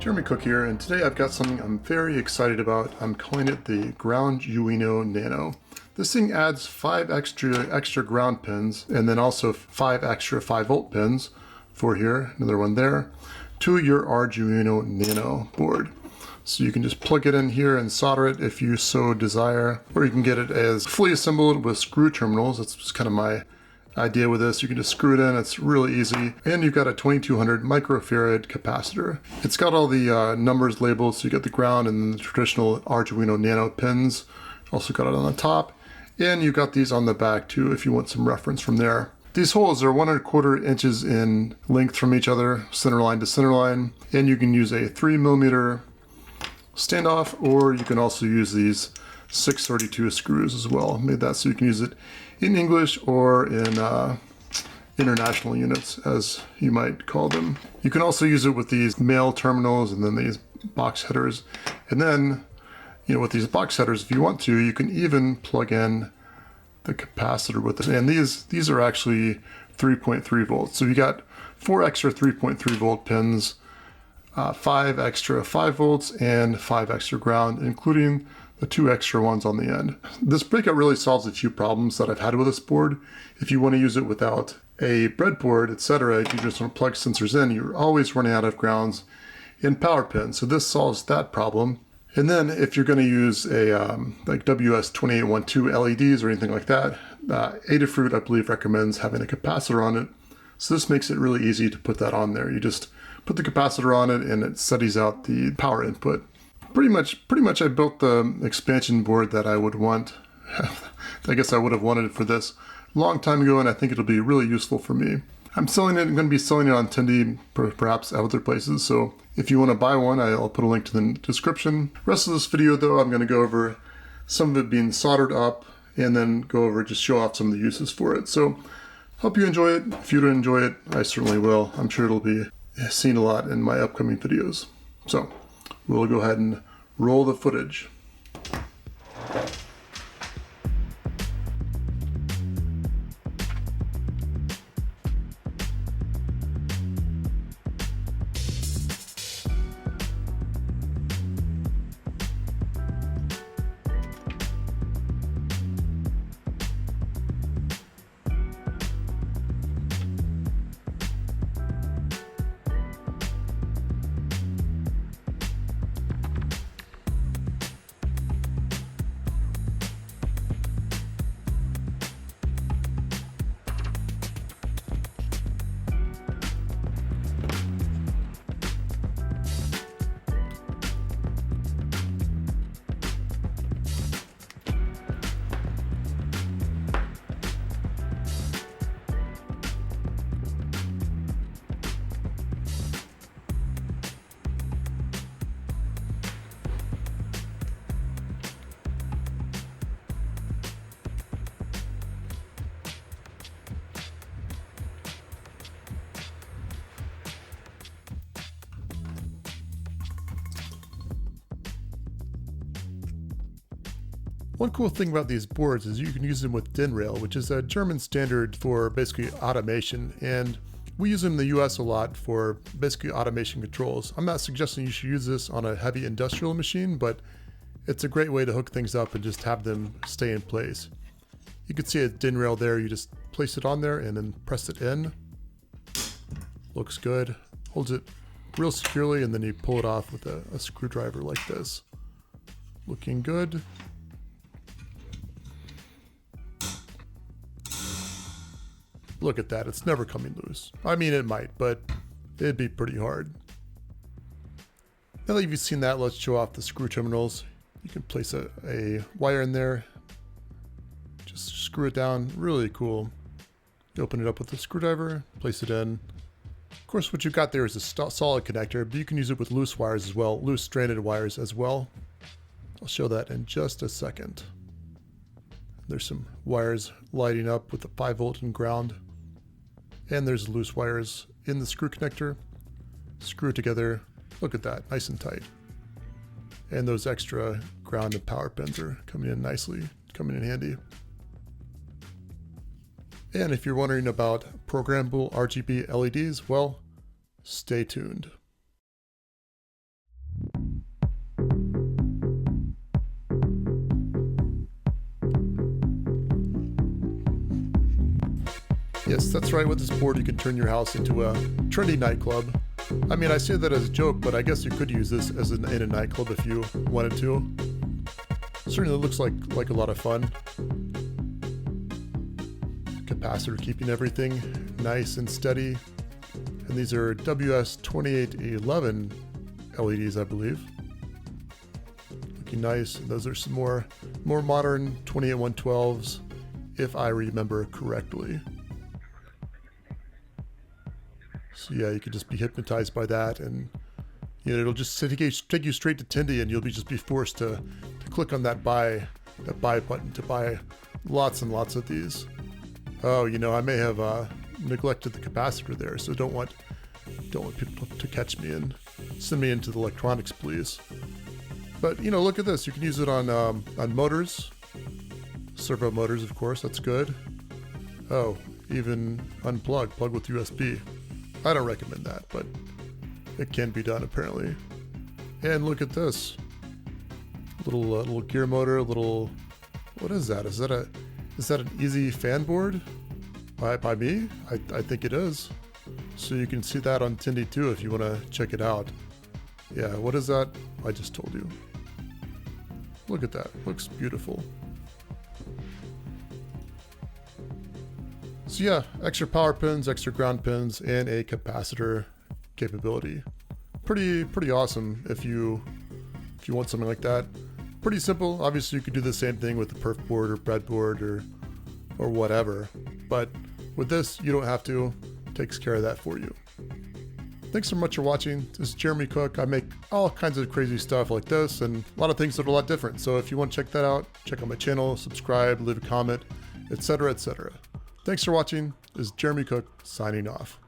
Jeremy Cook here, and today I've got something I'm very excited about. I'm calling it the Grounduino Nano. This thing adds 5 extra ground pins, and then also 5 extra 5-volt pins for here, another one there, to your Arduino Nano board. So you can just plug it in here and solder it if you so desire, or you can get it as fully assembled with screw terminals. That's just kind of my idea with this. You can just screw it in, it's really easy. And you've got a 2200 microfarad capacitor. It's got all the numbers labeled, so you get the ground and the traditional Arduino Nano pins. Also got it on the top. And you've got these on the back too if you want some reference from there. These holes are 1¼ inches in length from each other, center line to center line. And you can use a 3mm standoff, or you can also use these 632 screws as well. Made that so you can use it in English or in international units, as you might call them. You can also use it with these male terminals and then these box headers. And then, with these box headers, if you want to, you can even plug in the capacitor with this. And these are actually 3.3 volts. So you got 4 extra 3.3 volt pins, 5 extra 5 volts, and 5 extra ground, including the 2 extra ones on the end. This breakout really solves a few problems that I've had with this board. If you want to use it without a breadboard, etc., if you just want to plug sensors in, you're always running out of grounds and power pins. So this solves that problem. And then if you're going to use a like WS2812 LEDs or anything like that, Adafruit, I believe, recommends having a capacitor on it. So this makes it really easy to put that on there. You just put the capacitor on it and it studies out the power input. Pretty much I built the expansion board that I would want. I guess I would have wanted it for this a long time ago, and I think it'll be really useful for me. I'm going to be selling it on Tindy, perhaps other places, so if you want to buy one, I'll put a link to the description. The rest of this video, though, I'm going to go over some of it being soldered up, and then go over, just show off some of the uses for it. So, hope you enjoy it. If you don't enjoy it, I certainly will. I'm sure it'll be seen a lot in my upcoming videos. So, we'll go ahead and roll the footage. One cool thing about these boards is you can use them with DIN rail, which is a German standard for basically automation, and we use them in the US a lot for basically automation controls. I'm not suggesting you should use this on a heavy industrial machine, but it's a great way to hook things up and just have them stay in place. You can see a DIN rail there. You just place it on there and then press it in. Looks good. Holds it real securely, and then you pull it off with a screwdriver like this. Looking good. Look at that, it's never coming loose. I mean, it might, but it'd be pretty hard. Now that you've seen that, let's show off the screw terminals. You can place a wire in there. Just screw it down, really cool. You open it up with a screwdriver, place it in. Of course, what you've got there is a solid connector, but you can use it with loose wires as well, loose stranded wires as well. I'll show that in just a second. There's some wires lighting up with the 5-volt and ground. And there's loose wires in the screw connector. Screw it together. Look at that, nice and tight. And those extra ground and power pins are coming in nicely, coming in handy. And if you're wondering about programmable RGB LEDs, well, stay tuned. Yes, that's right. With this board, you can turn your house into a trendy nightclub. I mean, I say that as a joke, but I guess you could use this as in a nightclub if you wanted to. Certainly looks like a lot of fun. Capacitor keeping everything nice and steady. And these are WS2811 LEDs, I believe. Looking nice. Those are some more modern 28112s, if I remember correctly. So yeah, you could just be hypnotized by that, and you know, it'll just take you straight to Tindy, and you'll just be forced to click on that buy button to buy lots and lots of these. Oh, you know, I may have neglected the capacitor there, so don't want people to catch me and send me into the electronics, please. But you know, look at this. You can use it on motors, servo motors, of course. That's good. Oh, even plug with USB. I don't recommend that, but it can be done apparently. And look at this little gear motor. What is that? Is that an EZ Fan board by me? I think it is. So you can see that on Tindy too if you want to check it out. Yeah, what is that? I just told you. Look at that. Looks beautiful. So yeah, extra power pins, extra ground pins, and a capacitor capability. Pretty awesome if you want something like that. Pretty simple. Obviously you could do the same thing with the perf board or breadboard or whatever. But with this, you don't have to. It takes care of that for you. Thanks so much for watching. This is Jeremy Cook. I make all kinds of crazy stuff like this and a lot of things that are a lot different. So if you want to check that out, check out my channel, subscribe, leave a comment, etc., etc. Thanks for watching. This is Jeremy Cook signing off.